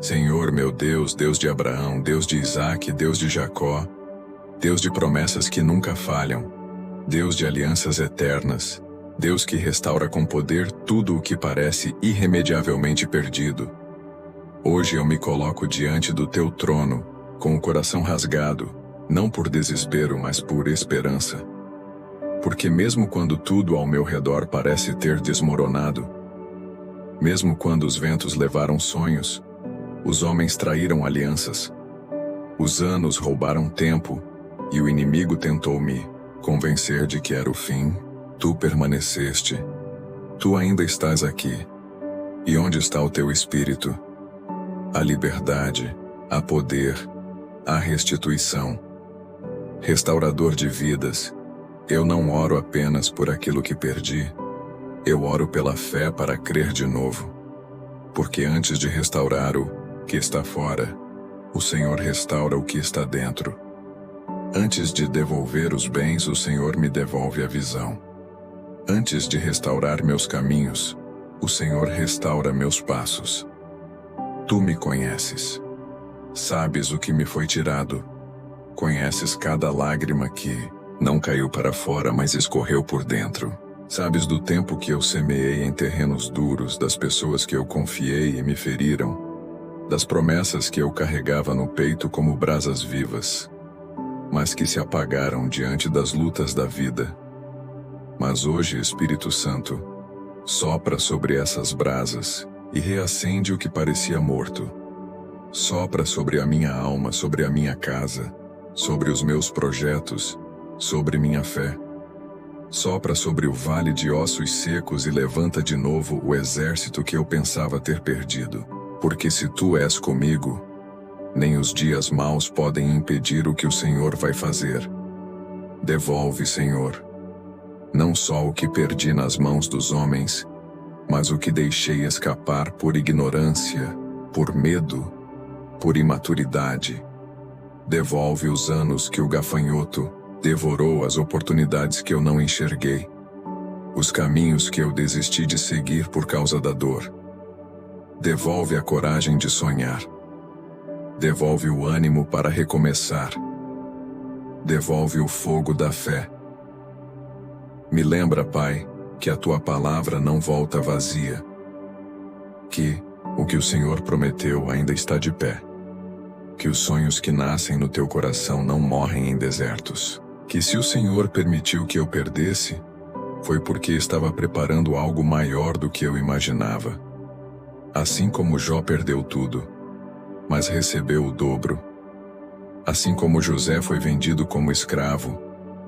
Senhor meu Deus, Deus de Abraão, Deus de Isaque, Deus de Jacó, Deus de promessas que nunca falham, Deus de alianças eternas, Deus que restaura com poder tudo o que parece irremediavelmente perdido. Hoje eu me coloco diante do teu trono, com o coração rasgado, não por desespero, mas por esperança. Porque mesmo quando tudo ao meu redor parece ter desmoronado, mesmo quando os ventos levaram sonhos, os homens traíram alianças, os anos roubaram tempo, e o inimigo tentou me convencer de que era o fim, tu permaneceste. Tu ainda estás aqui. E onde está o teu espírito? A liberdade, a poder, a restituição. Restaurador de vidas, eu não oro apenas por aquilo que perdi, eu oro pela fé para crer de novo. Porque antes de restaurar o que está fora, o Senhor restaura o que está dentro. Antes de devolver os bens, o Senhor me devolve a visão. Antes de restaurar meus caminhos, o Senhor restaura meus passos. Tu me conheces. Sabes o que me foi tirado. Conheces cada lágrima que não caiu para fora, mas escorreu por dentro. Sabes do tempo que eu semeei em terrenos duros, das pessoas que eu confiei e me feriram, das promessas que eu carregava no peito como brasas vivas, mas que se apagaram diante das lutas da vida. Mas hoje, Espírito Santo, sopra sobre essas brasas e reacende o que parecia morto. Sopra sobre a minha alma, sobre a minha casa, sobre os meus projetos, sobre minha fé. Sopra sobre o vale de ossos secos e levanta de novo o exército que eu pensava ter perdido. Porque se tu és comigo, nem os dias maus podem impedir o que o Senhor vai fazer. Devolve, Senhor, não só o que perdi nas mãos dos homens, mas o que deixei escapar por ignorância, por medo, por imaturidade. Devolve os anos que o gafanhoto devorou, as oportunidades que eu não enxerguei, os caminhos que eu desisti de seguir por causa da dor. Devolve a coragem de sonhar. Devolve o ânimo para recomeçar. Devolve o fogo da fé. Me lembra, Pai, que a tua palavra não volta vazia. Que o que o Senhor prometeu ainda está de pé. Que os sonhos que nascem no teu coração não morrem em desertos. Que se o Senhor permitiu que eu perdesse, foi porque estava preparando algo maior do que eu imaginava. Assim como Jó perdeu tudo, mas recebeu o dobro. Assim como José foi vendido como escravo,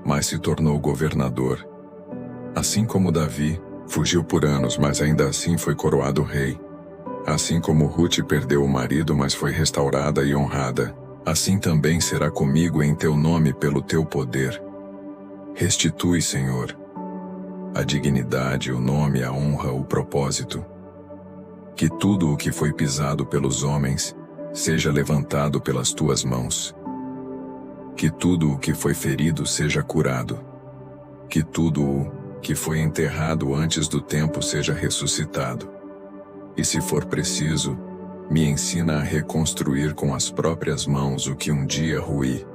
mas se tornou governador. Assim como Davi fugiu por anos, mas ainda assim foi coroado rei. Assim como Ruth perdeu o marido, mas foi restaurada e honrada, assim também será comigo em teu nome pelo teu poder. Restitui, Senhor, a dignidade, o nome, a honra, o propósito. Que tudo o que foi pisado pelos homens seja levantado pelas tuas mãos. Que tudo o que foi ferido seja curado. Que tudo o que foi enterrado antes do tempo seja ressuscitado. E se for preciso, me ensina a reconstruir com as próprias mãos o que um dia ruí.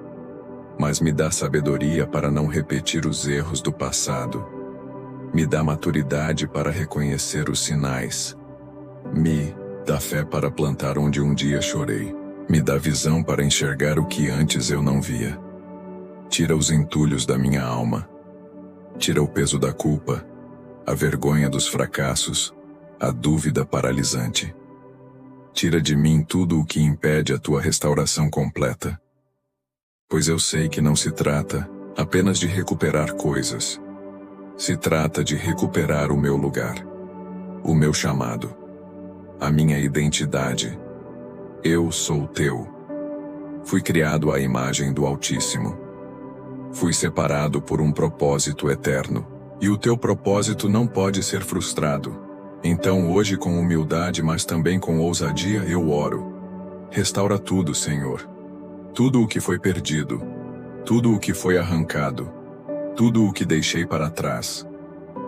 Mas me dá sabedoria para não repetir os erros do passado. Me dá maturidade para reconhecer os sinais. Me dá fé para plantar onde um dia chorei. Me dá visão para enxergar o que antes eu não via. Tira os entulhos da minha alma. Tira o peso da culpa, a vergonha dos fracassos, a dúvida paralisante. Tira de mim tudo o que impede a tua restauração completa. Pois eu sei que não se trata apenas de recuperar coisas. Se trata de recuperar o meu lugar, o meu chamado, a minha identidade. Eu sou teu. Fui criado à imagem do Altíssimo. Fui separado por um propósito eterno, e o teu propósito não pode ser frustrado. Então hoje, com humildade, mas também com ousadia, eu oro. Restaura tudo, Senhor. Tudo o que foi perdido, tudo o que foi arrancado, tudo o que deixei para trás.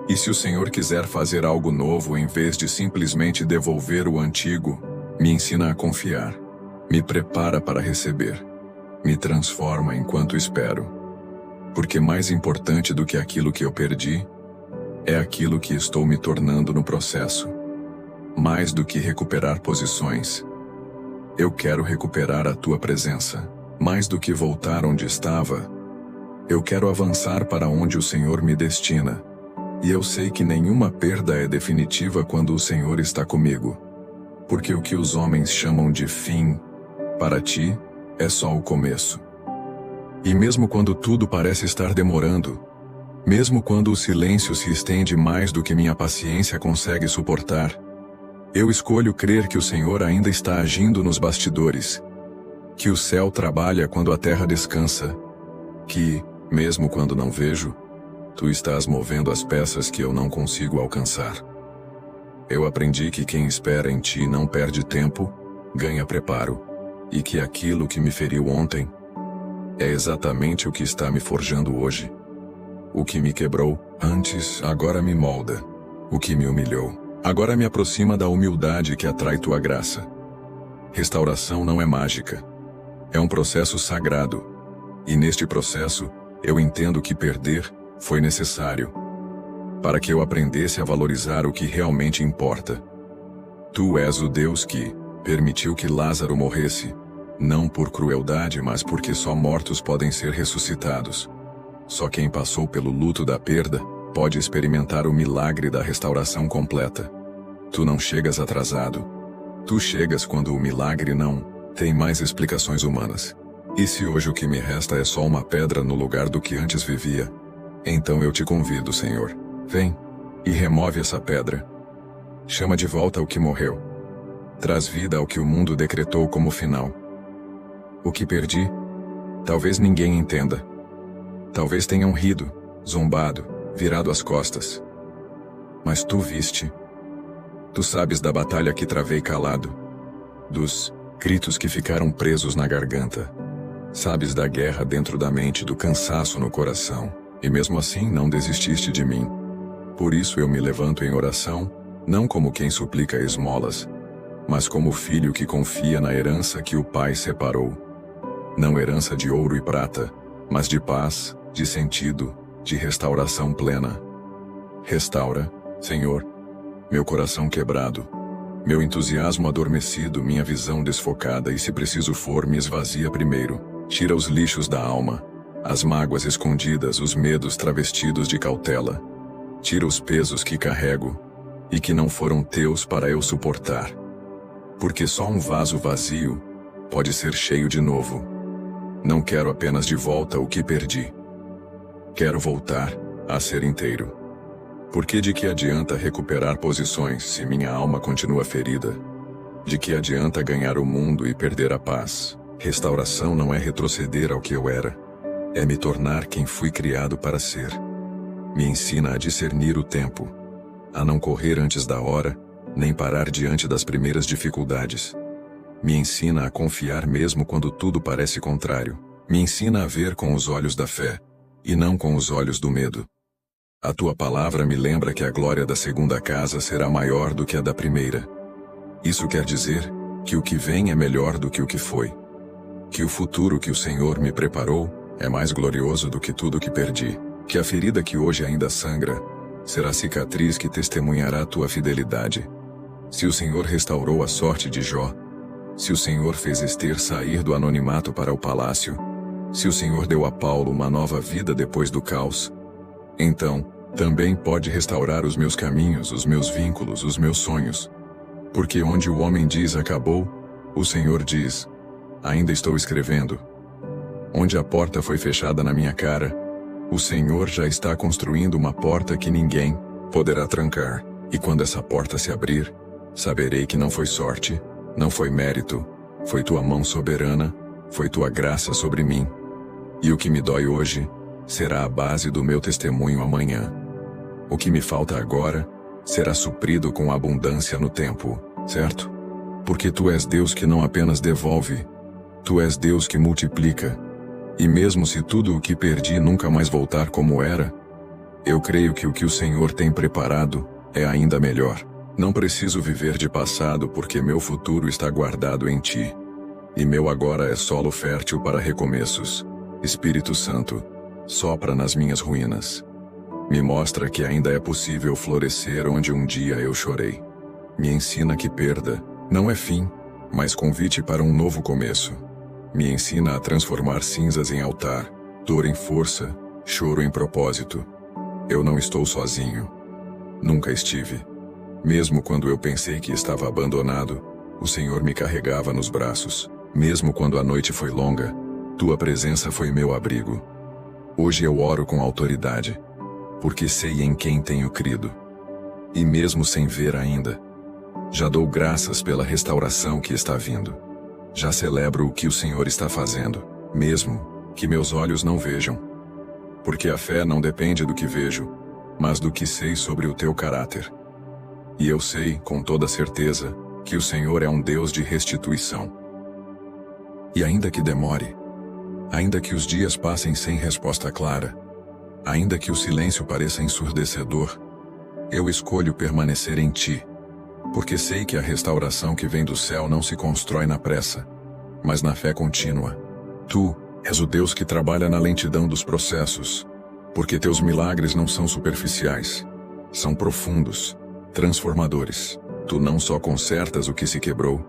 E se o Senhor quiser fazer algo novo em vez de simplesmente devolver o antigo, Me ensina a confiar. Me prepara para receber. Me transforma enquanto espero. Porque mais importante do que aquilo que eu perdi, é aquilo que estou me tornando no processo. Mais do que recuperar posições, eu quero recuperar a tua presença. Mais do que voltar onde estava, eu quero avançar para onde o Senhor me destina. E eu sei que nenhuma perda é definitiva quando o Senhor está comigo. Porque o que os homens chamam de fim, para ti, é só o começo. E mesmo quando tudo parece estar demorando, mesmo quando o silêncio se estende mais do que minha paciência consegue suportar, eu escolho crer que o Senhor ainda está agindo nos bastidores, que o céu trabalha quando a terra descansa, que, mesmo quando não vejo, tu estás movendo as peças que eu não consigo alcançar. Eu aprendi que quem espera em ti não perde tempo, ganha preparo, e que aquilo que me feriu ontem é exatamente o que está me forjando hoje. O que me quebrou antes, agora me molda. O que me humilhou, agora me aproxima da humildade que atrai tua graça. Restauração não é mágica. É um processo sagrado. E neste processo, eu entendo que perder foi necessário para que eu aprendesse a valorizar o que realmente importa. Tu és o Deus que permitiu que Lázaro morresse, não por crueldade, mas porque só mortos podem ser ressuscitados. Só quem passou pelo luto da perda pode experimentar o milagre da restauração completa. Tu não chegas atrasado. Tu chegas quando o milagre não tem mais explicações humanas. E se hoje o que me resta é só uma pedra no lugar do que antes vivia, então eu te convido, Senhor. Vem e remove essa pedra. Chama de volta o que morreu. Traz vida ao que o mundo decretou como final. O que perdi, talvez ninguém entenda. Talvez tenham rido, zombado, virado as costas. Mas tu viste. Tu sabes da batalha que travei calado, dos gritos que ficaram presos na garganta. Sabes da guerra dentro da mente, do cansaço no coração, e mesmo assim não desististe de mim. Por isso eu me levanto em oração, não como quem suplica esmolas, mas como filho que confia na herança que o Pai separou. Não herança de ouro e prata, mas de paz, de sentido, de restauração plena. Restaura, Senhor, meu coração quebrado, meu entusiasmo adormecido, minha visão desfocada, e se preciso for, me esvazia primeiro. Tira os lixos da alma, as mágoas escondidas, os medos travestidos de cautela. Tira os pesos que carrego e que não foram teus para eu suportar. Porque só um vaso vazio pode ser cheio de novo. Não quero apenas de volta o que perdi. Quero voltar a ser inteiro. Porque de que adianta recuperar posições se minha alma continua ferida? De que adianta ganhar o mundo e perder a paz? Restauração não é retroceder ao que eu era. É me tornar quem fui criado para ser. Me ensina a discernir o tempo, a não correr antes da hora, nem parar diante das primeiras dificuldades. Me ensina a confiar mesmo quando tudo parece contrário. Me ensina a ver com os olhos da fé, e não com os olhos do medo. A tua palavra me lembra que a glória da segunda casa será maior do que a da primeira. Isso quer dizer que o que vem é melhor do que o que foi. Que o futuro que o Senhor me preparou é mais glorioso do que tudo que perdi. Que a ferida que hoje ainda sangra será cicatriz que testemunhará tua fidelidade. Se o Senhor restaurou a sorte de Jó, se o Senhor fez Ester sair do anonimato para o palácio, se o Senhor deu a Paulo uma nova vida depois do caos, então, também pode restaurar os meus caminhos, os meus vínculos, os meus sonhos. Porque onde o homem diz acabou, o Senhor diz, ainda estou escrevendo. Onde a porta foi fechada na minha cara, o Senhor já está construindo uma porta que ninguém poderá trancar. E quando essa porta se abrir, saberei que não foi sorte, não foi mérito, foi tua mão soberana, foi tua graça sobre mim. E o que me dói hoje será a base do meu testemunho amanhã. O que me falta agora será suprido com abundância no tempo, certo? Porque tu és Deus que não apenas devolve, tu és Deus que multiplica. E mesmo se tudo o que perdi nunca mais voltar como era, eu creio que o Senhor tem preparado é ainda melhor. Não preciso viver de passado porque meu futuro está guardado em ti. E meu agora é solo fértil para recomeços. Espírito Santo, sopra nas minhas ruínas. Me mostra que ainda é possível florescer onde um dia eu chorei. Me ensina que perda não é fim, mas convite para um novo começo. Me ensina a transformar cinzas em altar, dor em força, choro em propósito. Eu não estou sozinho. Nunca estive. Mesmo quando eu pensei que estava abandonado, o Senhor me carregava nos braços. Mesmo quando a noite foi longa, tua presença foi meu abrigo. Hoje eu oro com autoridade, porque sei em quem tenho crido. E mesmo sem ver ainda, já dou graças pela restauração que está vindo. Já celebro o que o Senhor está fazendo, mesmo que meus olhos não vejam. Porque a fé não depende do que vejo, mas do que sei sobre o teu caráter. E eu sei, com toda certeza, que o Senhor é um Deus de restituição. E ainda que demore, ainda que os dias passem sem resposta clara, ainda que o silêncio pareça ensurdecedor, eu escolho permanecer em ti, porque sei que a restauração que vem do céu não se constrói na pressa, mas na fé contínua. Tu és o Deus que trabalha na lentidão dos processos, porque teus milagres não são superficiais, são profundos, transformadores. Tu não só consertas o que se quebrou,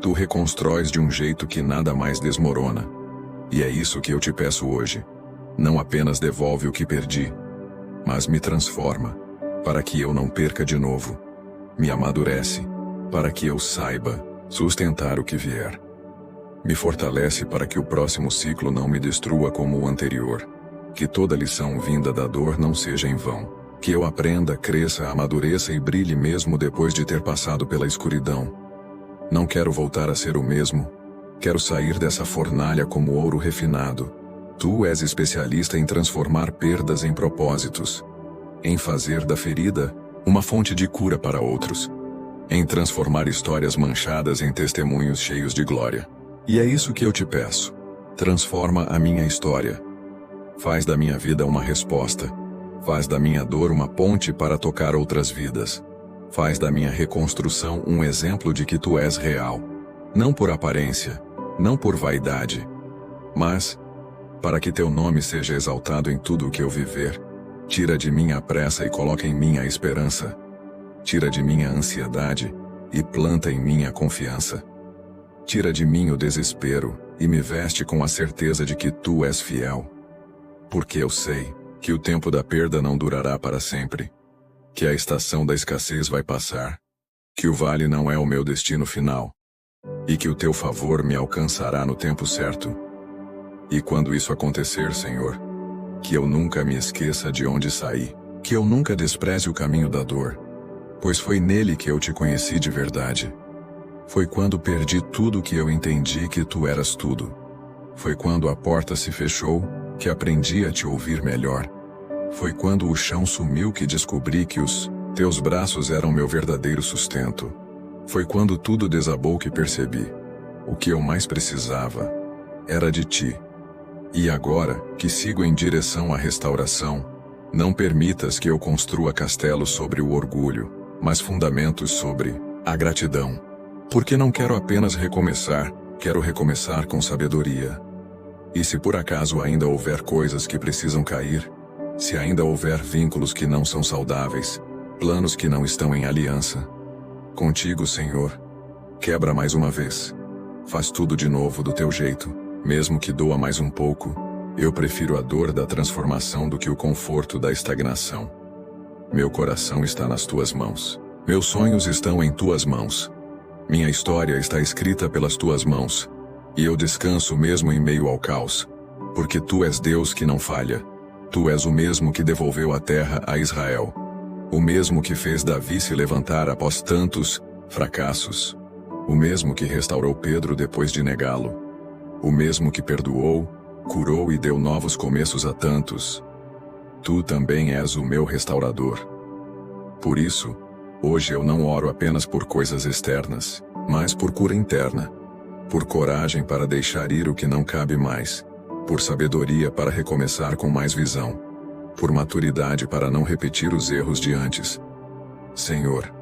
tu reconstróis de um jeito que nada mais desmorona. E é isso que eu te peço hoje. Não apenas devolve o que perdi, mas me transforma, para que eu não perca de novo. Me amadurece, para que eu saiba sustentar o que vier. Me fortalece para que o próximo ciclo não me destrua como o anterior. Que toda lição vinda da dor não seja em vão. Que eu aprenda, cresça, amadureça e brilhe mesmo depois de ter passado pela escuridão. Não quero voltar a ser o mesmo. Quero sair dessa fornalha como ouro refinado. Tu és especialista em transformar perdas em propósitos, em fazer da ferida uma fonte de cura para outros, em transformar histórias manchadas em testemunhos cheios de glória. E é isso que eu te peço. Transforma a minha história. Faz da minha vida uma resposta. Faz da minha dor uma ponte para tocar outras vidas. Faz da minha reconstrução um exemplo de que tu és real. Não por aparência, não por vaidade, mas para que teu nome seja exaltado em tudo o que eu viver. Tira de mim a pressa e coloca em mim a esperança. Tira de mim a ansiedade e planta em mim a confiança. Tira de mim o desespero e me veste com a certeza de que tu és fiel. Porque eu sei que o tempo da perda não durará para sempre, que a estação da escassez vai passar, que o vale não é o meu destino final, e que o teu favor me alcançará no tempo certo. E quando isso acontecer, Senhor, que eu nunca me esqueça de onde saí, que eu nunca despreze o caminho da dor, pois foi nele que eu te conheci de verdade. Foi quando perdi tudo que eu entendi que tu eras tudo. Foi quando a porta se fechou que aprendi a te ouvir melhor. Foi quando o chão sumiu que descobri que os teus braços eram meu verdadeiro sustento. Foi quando tudo desabou que percebi. O que eu mais precisava era de ti. E agora, que sigo em direção à restauração, não permitas que eu construa castelos sobre o orgulho, mas fundamentos sobre a gratidão. Porque não quero apenas recomeçar, quero recomeçar com sabedoria. E se por acaso ainda houver coisas que precisam cair, se ainda houver vínculos que não são saudáveis, planos que não estão em aliança, contigo, Senhor, quebra mais uma vez. Faz tudo de novo do teu jeito, mesmo que doa mais um pouco. Eu prefiro a dor da transformação do que o conforto da estagnação. Meu coração está nas tuas mãos. Meus sonhos estão em tuas mãos. Minha história está escrita pelas tuas mãos. E eu descanso mesmo em meio ao caos, porque tu és Deus que não falha. Tu és o mesmo que devolveu a terra a Israel. O mesmo que fez Davi se levantar após tantos fracassos. O mesmo que restaurou Pedro depois de negá-lo. O mesmo que perdoou, curou e deu novos começos a tantos. Tu também és o meu restaurador. Por isso, hoje eu não oro apenas por coisas externas, mas por cura interna. Por coragem para deixar ir o que não cabe mais. Por sabedoria para recomeçar com mais visão. Por maturidade para não repetir os erros de antes. Senhor,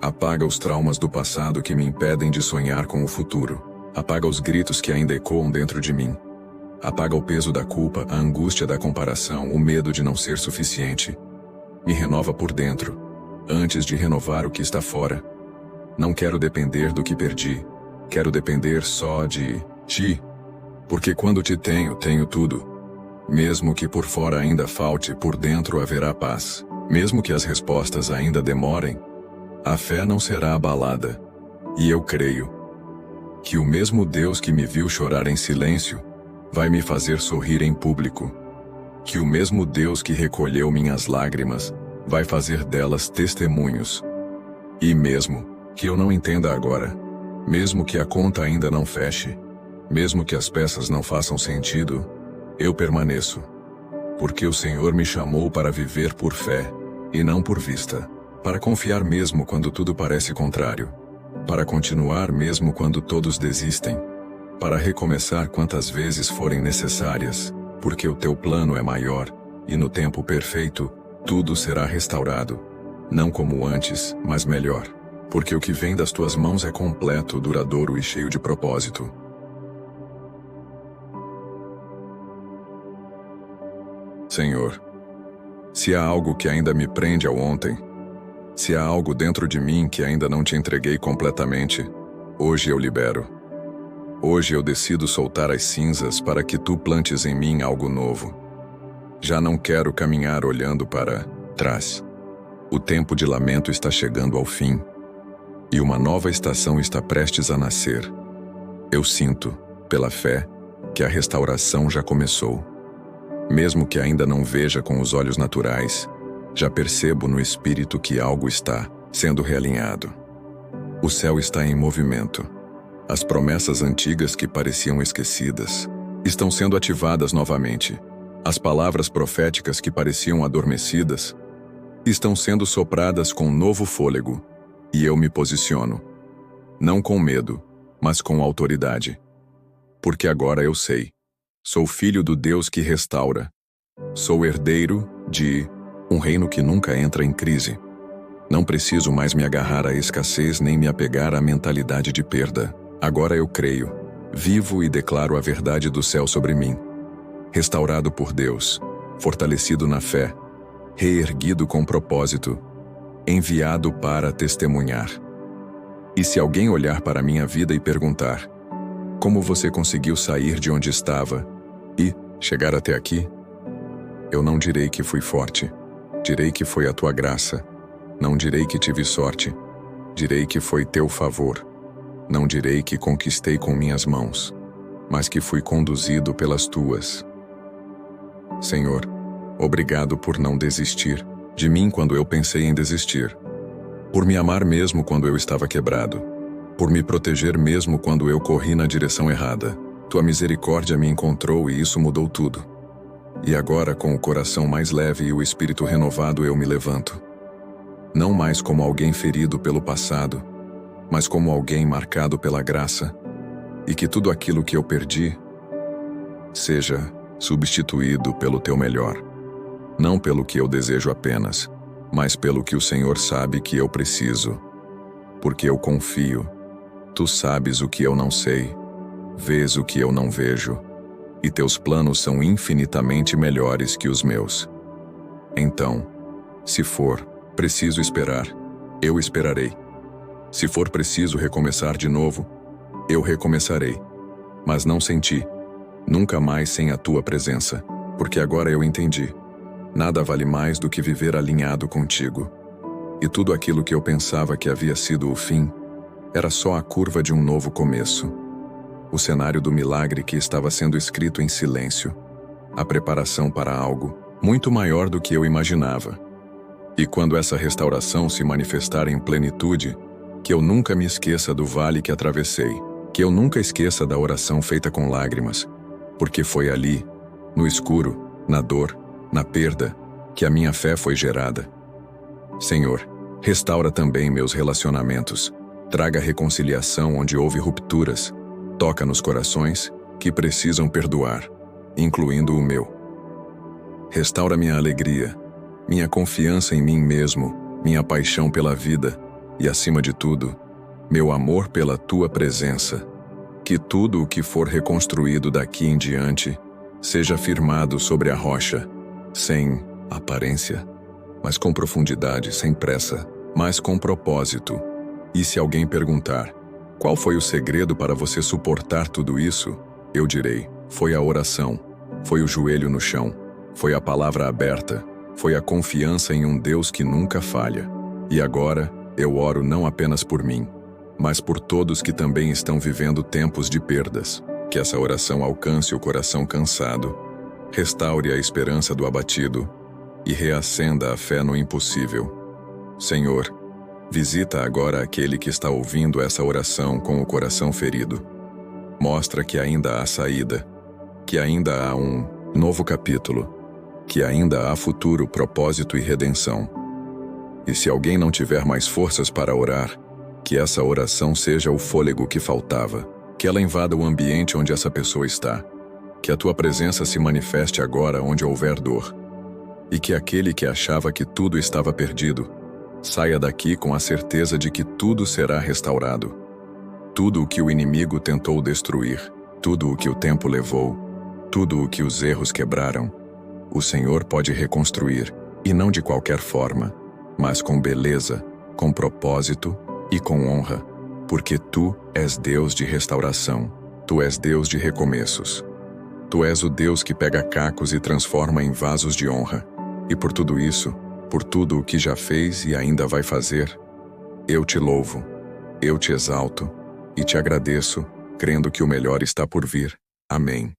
Apaga os traumas do passado que me impedem de sonhar com o futuro. Apaga os gritos que ainda ecoam dentro de mim. Apaga o peso da culpa, a angústia da comparação, o medo de não ser suficiente. Me renova por dentro, antes de renovar o que está fora. Não quero depender do que perdi. Quero depender só de ti. Porque quando te tenho, tenho tudo. Mesmo que por fora ainda falte, por dentro haverá paz. Mesmo que as respostas ainda demorem, a fé não será abalada. E eu creio que o mesmo Deus que me viu chorar em silêncio vai me fazer sorrir em público. Que o mesmo Deus que recolheu minhas lágrimas vai fazer delas testemunhos. E mesmo que eu não entenda agora, mesmo que a conta ainda não feche, mesmo que as peças não façam sentido, eu permaneço. Porque o Senhor me chamou para viver por fé e não por vista. Para confiar mesmo quando tudo parece contrário. Para continuar mesmo quando todos desistem. Para recomeçar quantas vezes forem necessárias, porque o teu plano é maior, e no tempo perfeito, tudo será restaurado. Não como antes, mas melhor. Porque o que vem das tuas mãos é completo, duradouro e cheio de propósito. Senhor, se há algo que ainda me prende ao ontem, se há algo dentro de mim que ainda não te entreguei completamente, hoje eu libero. Hoje eu decido soltar as cinzas para que tu plantes em mim algo novo. Já não quero caminhar olhando para trás. O tempo de lamento está chegando ao fim, e uma nova estação está prestes a nascer. Eu sinto, pela fé, que a restauração já começou. Mesmo que ainda não veja com os olhos naturais, já percebo no espírito que algo está sendo realinhado. O céu está em movimento. As promessas antigas que pareciam esquecidas estão sendo ativadas novamente. As palavras proféticas que pareciam adormecidas estão sendo sopradas com novo fôlego, e eu me posiciono. Não com medo, mas com autoridade. Porque agora eu sei. Sou filho do Deus que restaura. Sou herdeiro de um reino que nunca entra em crise. Não preciso mais me agarrar à escassez nem me apegar à mentalidade de perda. Agora eu creio, vivo e declaro a verdade do céu sobre mim. Restaurado por Deus, fortalecido na fé, reerguido com propósito, enviado para testemunhar. E se alguém olhar para a minha vida e perguntar: como você conseguiu sair de onde estava e chegar até aqui? Eu não direi que fui forte. Direi que foi a tua graça. Não direi que tive sorte. Direi que foi teu favor. Não direi que conquistei com minhas mãos, mas que fui conduzido pelas tuas. Senhor, obrigado por não desistir de mim quando eu pensei em desistir. Por me amar mesmo quando eu estava quebrado. Por me proteger mesmo quando eu corri na direção errada. Tua misericórdia me encontrou e isso mudou tudo. E agora, com o coração mais leve e o espírito renovado, eu me levanto. Não mais como alguém ferido pelo passado, mas como alguém marcado pela graça, e que tudo aquilo que eu perdi seja substituído pelo teu melhor. Não pelo que eu desejo apenas, mas pelo que o Senhor sabe que eu preciso. Porque eu confio. Tu sabes o que eu não sei, vês o que eu não vejo, e teus planos são infinitamente melhores que os meus. Então, se for preciso esperar, eu esperarei. Se for preciso recomeçar de novo, eu recomeçarei. Mas não sem ti, nunca mais sem a tua presença, porque agora eu entendi. Nada vale mais do que viver alinhado contigo. E tudo aquilo que eu pensava que havia sido o fim, era só a curva de um novo começo. O cenário do milagre que estava sendo escrito em silêncio. A preparação para algo muito maior do que eu imaginava. E quando essa restauração se manifestar em plenitude, que eu nunca me esqueça do vale que atravessei, que eu nunca esqueça da oração feita com lágrimas, porque foi ali, no escuro, na dor, na perda, que a minha fé foi gerada. Senhor, restaura também meus relacionamentos, traga reconciliação onde houve rupturas, toca nos corações que precisam perdoar, incluindo o meu. Restaura minha alegria, minha confiança em mim mesmo, minha paixão pela vida, e, acima de tudo, meu amor pela tua presença. Que tudo o que for reconstruído daqui em diante seja firmado sobre a rocha, sem aparência, mas com profundidade, sem pressa, mas com propósito. E se alguém perguntar, qual foi o segredo para você suportar tudo isso? Eu direi, foi a oração, foi o joelho no chão, foi a palavra aberta, foi a confiança em um Deus que nunca falha. E agora, eu oro não apenas por mim, mas por todos que também estão vivendo tempos de perdas. Que essa oração alcance o coração cansado, restaure a esperança do abatido e reacenda a fé no impossível. Senhor, visita agora aquele que está ouvindo essa oração com o coração ferido. Mostra que ainda há saída, que ainda há um novo capítulo, que ainda há futuro, propósito e redenção. E se alguém não tiver mais forças para orar, que essa oração seja o fôlego que faltava, que ela invada o ambiente onde essa pessoa está, que a tua presença se manifeste agora onde houver dor, e que aquele que achava que tudo estava perdido, saia daqui com a certeza de que tudo será restaurado. Tudo o que o inimigo tentou destruir, tudo o que o tempo levou, tudo o que os erros quebraram, o Senhor pode reconstruir, e não de qualquer forma, mas com beleza, com propósito e com honra, porque Tu és Deus de restauração, Tu és Deus de recomeços. Tu és o Deus que pega cacos e transforma em vasos de honra, e por tudo isso, por tudo o que já fez e ainda vai fazer, eu te louvo, eu te exalto e te agradeço, crendo que o melhor está por vir. Amém.